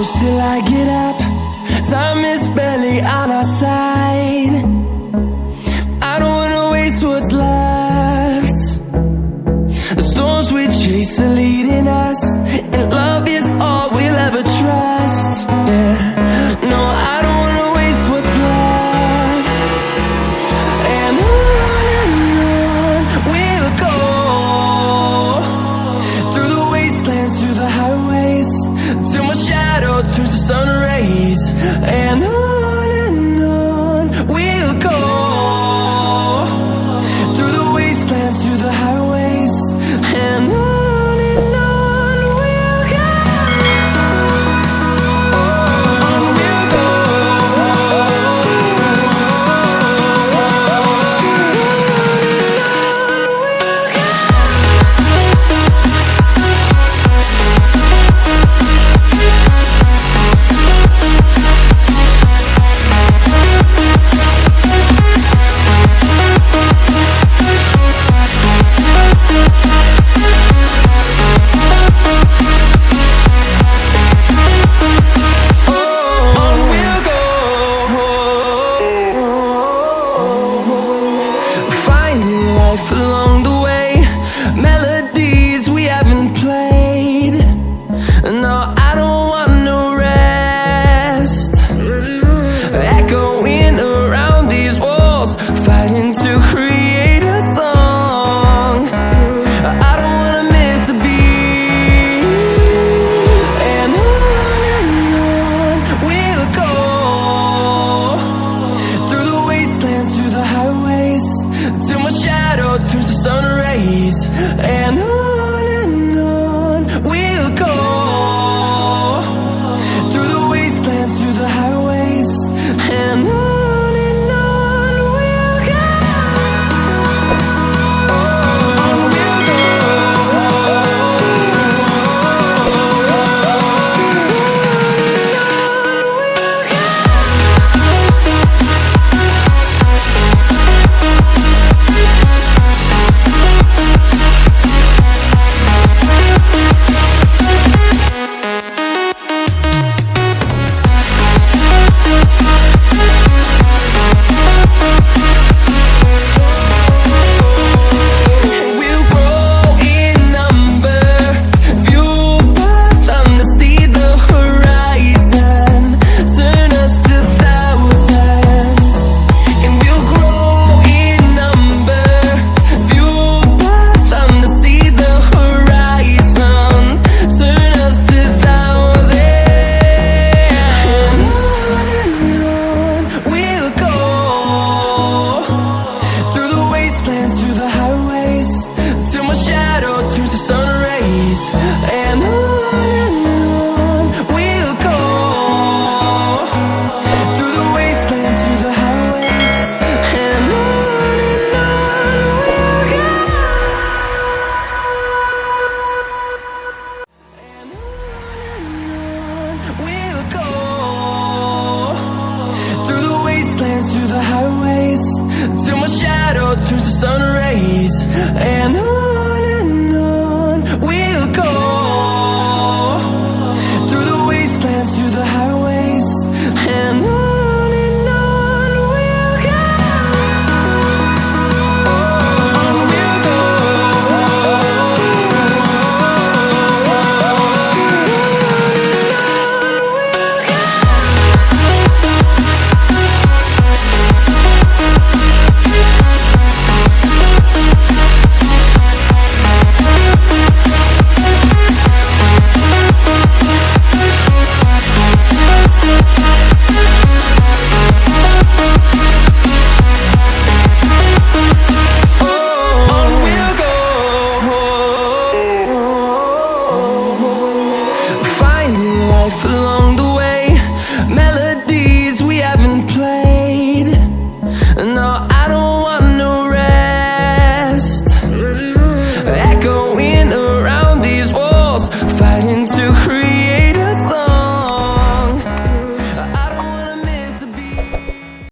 close till I get up. Time is barely on our side. I don't wanna waste what's left. The storms we chase are leading us, and love is all we'll ever trust. Yeah, no, I don't wanna waste what's left. And on we'll go, through the wastelands, through the highways, till my shadow turns to sun rays. And on